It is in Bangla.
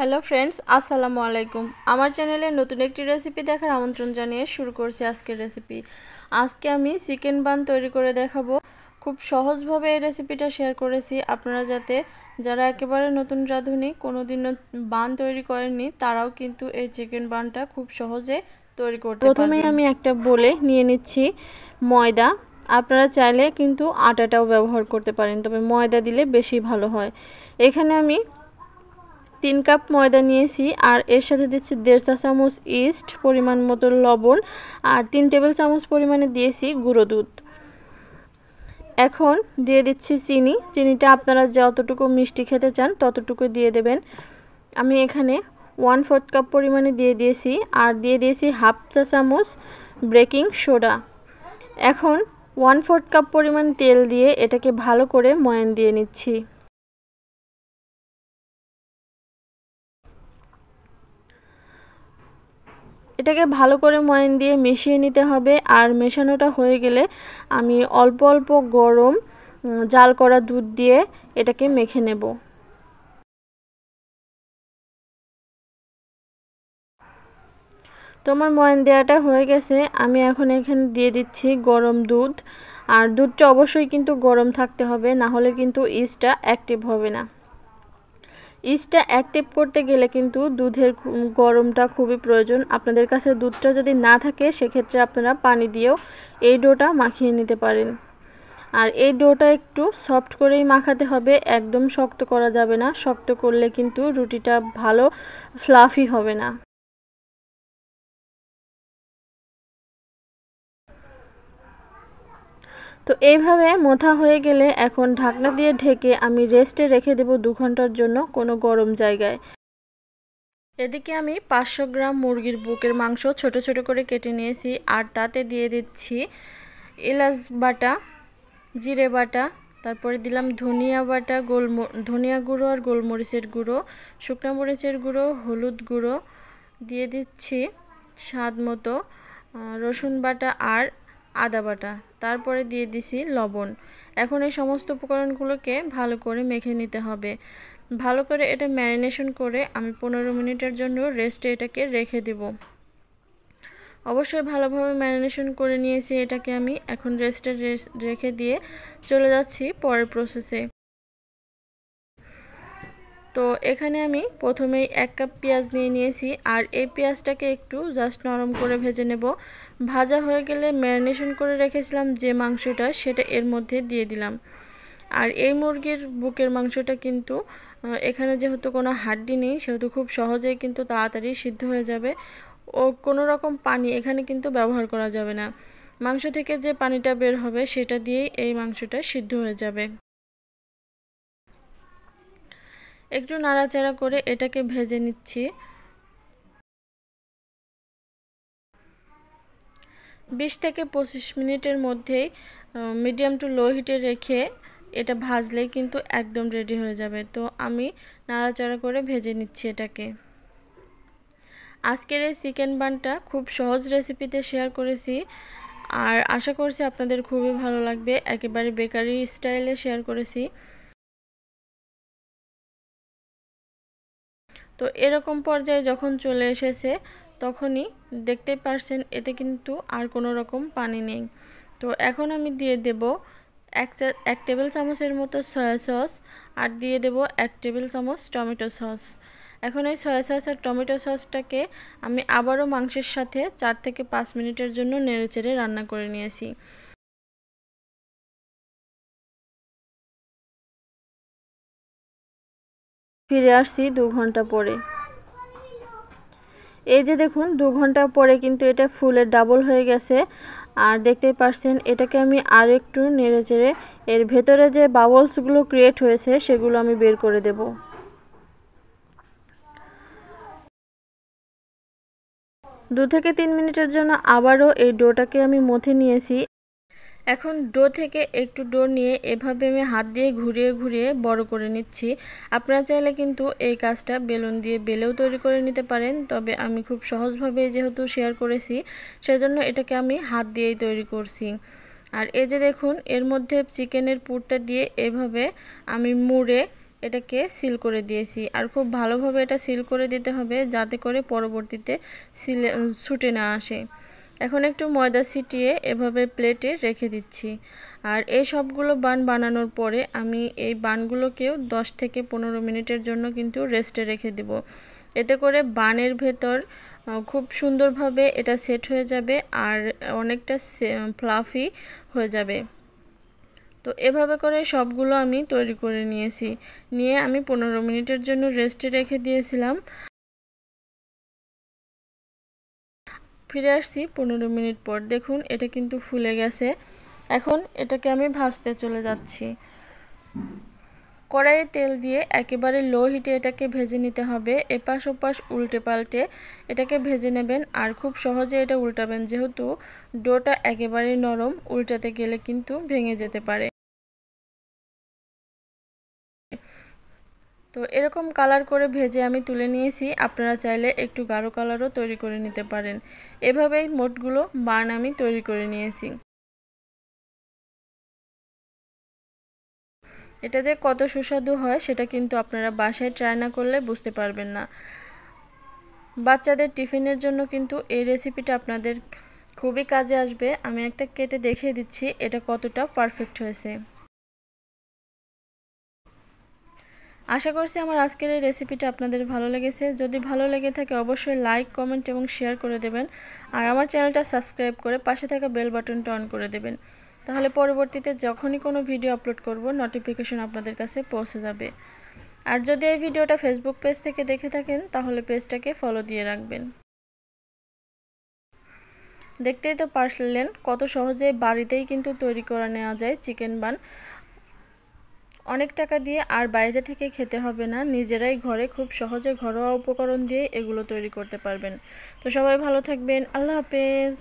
হ্যালো ফ্রেন্ডস, আসসালামু আলাইকুম। আমার চ্যানেলে নতুন একটি রেসিপি দেখার আমন্ত্রণ জানিয়ে শুরু করছি আজকের রেসিপি। আজকে আমি চিকেন বান তৈরি করে দেখাবো। খুব সহজভাবে এই রেসিপিটা শেয়ার করেছি আপনারা যারা একেবারে নতুন রাঁধুনি, কোনোদিনও বান তৈরি করেননি, তারাও কিন্তু এই চিকেন বানটা খুব সহজে তৈরি করতে পারবেন। প্রথমে আমি একটা বোলে নিয়ে নিচ্ছি ময়দা। আপনারা চাইলে কিন্তু আটাটাও ব্যবহার করতে পারেন, তবে ময়দা দিলে বেশি ভালো হয়। এখানে আমি 3 কাপ ময়দা নিয়েছি আর এর সাথে দিচ্ছি 1.5 চা চামচ ইস্ট, পরিমাণ মতো লবণ আর 3 টেবিল চামচ পরিমাণে দিয়েছি গুঁড়ো দুধ। এখন দিয়ে দিচ্ছি চিনি। চিনিটা আপনারা যতটুকু মিষ্টি খেতে চান ততটুকু দিয়ে দেবেন। আমি এখানে 1/4 কাপ পরিমাণে দিয়ে দিয়েছি আর দিয়ে দিয়েছি 1/2 চা চামচ বেকিং সোডা। এখন 1/4 কাপ পরিমাণ তেল দিয়ে এটাকে ভালো করে ময়ান দিয়ে নিচ্ছি। এটাকে ভালো করে ময়ান দিয়ে মিশিয়ে নিতে হবে। আর মেশানোটা হয়ে গেলে আমি অল্প অল্প গরম জাল করা দুধ দিয়ে এটাকে মেখে নেব। তোমার ময়ান দেওয়াটা হয়ে গেছে। আমি এখন এখানে দিয়ে দিচ্ছি গরম দুধ। আর দুধটা অবশ্যই কিন্তু গরম থাকতে হবে, না হলে কিন্তু ইস্টটা অ্যাক্টিভ হবে না। ইস্টটা অ্যাক্টিভ করতে গেলে কিন্তু দুধের গরমটা খুবই প্রয়োজন। আপনাদের কাছে দুধটা যদি না থাকে সেক্ষেত্রে আপনারা পানি দিয়েও এই ডোটা মাখিয়ে নিতে পারেন। আর এই ডোটা একটু সফট করেই মাখাতে হবে, একদম শক্ত করা যাবে না। শক্ত করলে কিন্তু রুটিটা ভালো ফ্লাফি হবে না। তো এইভাবে মোথা হয়ে গেলে এখন ঢাকনা দিয়ে ঢেকে আমি রেস্টে রেখে দেব 2 ঘন্টার জন্য কোনো গরম জায়গায়। এদিকে আমি 500 গ্রাম মুরগির বুকের মাংস ছোট ছোট করে কেটে নিয়েছি আর তাতে দিয়ে দিচ্ছি এলাচ বাটা, জিরে বাটা, তারপরে দিলাম ধনিয়া বাটা, ধনিয়া গুঁড়ো আর গোলমরিচের গুঁড়ো, শুকনো মরিচের গুঁড়ো, হলুদ গুঁড়ো, দিয়ে দিচ্ছি স্বাদ মতো রসুন বাটা আর আদা বাটা, তারপরে দিয়ে দিছি লবণ। এখন এই সমস্ত উপকরণগুলোকে ভালো করে মেখে নিতে হবে। ভালো করে এটা ম্যারিনেশন করে আমি 15 মিনিটের জন্য রেস্টে এটাকে রেখে দেব। অবশ্যই ভালোভাবে ম্যারিনেশন করে নিয়েছি এটাকে আমি। এখন রেস্টে রেখে দিয়ে চলে যাচ্ছি পরের প্রসেসে। তো এখানে আমি প্রথমেই 1 কাপ পেঁয়াজ নিয়ে নিয়েছি আর এই পেঁয়াজটাকে একটু জাস্ট নরম করে ভেজে নেব। ভাজা হয়ে গেলে ম্যারিনেশন করে রেখেছিলাম যে মাংসটা, সেটা এর মধ্যে দিয়ে দিলাম। আর এই মুরগির বুকের মাংসটা কিন্তু এখানে যেহেতু কোনো হাড্ডি নেই, সেহেতু খুব সহজেই কিন্তু তাড়াতাড়ি সিদ্ধ হয়ে যাবে। ও কোনো রকম পানি এখানে কিন্তু ব্যবহার করা যাবে না। মাংস থেকে যে পানিটা বের হবে সেটা দিয়েই এই মাংসটা সিদ্ধ হয়ে যাবে। একটু নাড়াচাড়া করে এটাকে ভেজে নিচ্ছি। 20 থেকে 25 মিনিটের মধ্যেই মিডিয়াম টু লো হিটে রেখে এটা ভাজলেই কিন্তু একদম রেডি হয়ে যাবে। তো আমি নাড়াচাড়া করে ভেজে নিচ্ছি এটাকে। আজকের এই চিকেন বানটা খুব সহজ রেসিপিতে শেয়ার করেছি আর আশা করছি আপনাদের খুবই ভালো লাগবে। একেবারে বেকারি স্টাইলে শেয়ার করেছি। তো এরকম পর্যায়ে যখন চলে এসেছে তখনই দেখতে পারছেন এতে কিন্তু আর কোনো রকম পানি নেই। তো এখন আমি দিয়ে দেব 1 টেবিল চামচের মতো সয়া সস আর দিয়ে দেব 1 টেবিল চামচ টমেটো সস। এখন এই সয়া সস আর টমেটো সসটাকে আমি আবারও মাংসের সাথে 4 থেকে 5 মিনিটের জন্য নেড়েচেড়ে রান্না করে নিয়েছি। ফিরে আসছি 2 ঘন্টা পরে। এই যে দেখুন 2 ঘন্টা পরে কিন্তু এটা ফুলের ডাবল হয়ে গেছে। আর দেখতেই পাচ্ছেন এটাকে আমি আর একটু নেড়েচেড়ে এর ভেতরে যে বাবলসগুলো ক্রিয়েট হয়েছে সেগুলো আমি বের করে দেব। 2 থেকে 3 মিনিটের জন্য আবারও এই ডোটাকে আমি মথে নিয়েছি। এখন ডো থেকে একটু ডো নিয়ে এভাবে আমি হাত দিয়ে ঘুরিয়ে ঘুরিয়ে বড় করে নিচ্ছি। আপনারা চাইলে কিন্তু এই কাজটা বেলুন দিয়ে বেলেও তৈরি করে নিতে পারেন, তবে আমি খুব সহজভাবে যেহেতু শেয়ার করেছি সেজন্য এটাকে আমি হাত দিয়েই তৈরি করছি। আর এই যে দেখুন এর মধ্যে চিকেনের পুরটা দিয়ে এভাবে আমি মুড়ে এটাকে সিল করে দিয়েছি। আর খুব ভালোভাবে এটা সিল করে দিতে হবে যাতে করে পরবর্তীতে ছুটে না আসে। এখন একটু ময়দা ছিটিয়ে এভাবে প্লেটে রেখে দিচ্ছি। আর এই সবগুলো বান বানানোর পরে আমি এই বানগুলোকেও 10 থেকে 15 মিনিটের জন্য কিন্তু রেস্টে রেখে দেব। এতে করে বানের ভেতর খুব সুন্দরভাবে এটা সেট হয়ে যাবে আর অনেকটা ফ্লাফি হয়ে যাবে। তো এভাবে করে সবগুলো আমি তৈরি করে নিয়েছি। নিয়ে আমি 15 মিনিটের জন্য রেস্টে রেখে দিয়েছিলাম। ফিরে আসছি 15 মিনিট পর। দেখুন এটা কিন্তু ফুলে গেছে। এখন এটাকে আমি ভাজতে চলে যাচ্ছি। কড়াইয়ে তেল দিয়ে একেবারে লো হিটে এটাকে ভেজে নিতে হবে। এপাশ ওপাশ উল্টে পাল্টে এটাকে ভেজে নেবেন। আর খুব সহজে এটা উল্টাবেন, যেহেতু ডোটা একেবারেই নরম, উল্টাতে গেলে কিন্তু ভেঙে যেতে পারে। তো এরকম কালার করে ভেজে আমি তুলে নিয়েছি। আপনারা চাইলে একটু গাঢ় কালারও তৈরি করে নিতে পারেন। এভাবেই মোটগুলো বান আমি তৈরি করে নিয়েছি। এটা যে কত সুস্বাদু হয় সেটা কিন্তু আপনারা বাসায় ট্রাই না করলে বুঝতে পারবেন না। বাচ্চাদের টিফিনের জন্য কিন্তু এই রেসিপিটা আপনাদের খুবই কাজে আসবে। আমি একটা কেটে দেখিয়ে দিচ্ছি এটা কতটা পারফেক্ট হয়েছে। আশা করছি আমার আজকের এই রেসিপিটা আপনাদের ভালো লেগেছে। যদি ভালো লেগে থাকে অবশ্যই লাইক, কমেন্ট এবং শেয়ার করে দেবেন। আর আমার চ্যানেলটা সাবস্ক্রাইব করে পাশে থাকা বেল বাটনটা অন করে দেবেন। তাহলে পরবর্তীতে যখনই কোনো ভিডিও আপলোড করব নোটিফিকেশন আপনাদের কাছে পৌঁছে যাবে। আর যদি এই ভিডিওটা ফেসবুক পেজ থেকে দেখে থাকেন তাহলে পেজটাকে ফলো দিয়ে রাখবেন। দেখতেই তো পারলেন কত সহজে বাড়িতেই কিন্তু তৈরি করে নেওয়া যায় চিকেন বান। অনেক টাকা দিয়ে আর বাইরে থেকে খেতে হবে না, নিজেরাই ঘরে খুব সহজে ঘরোয়া উপকরণ দিয়ে এগুলো তৈরি করতে পারবেন। তো সবাই ভালো থাকবেন। আল্লাহ হাফেজ।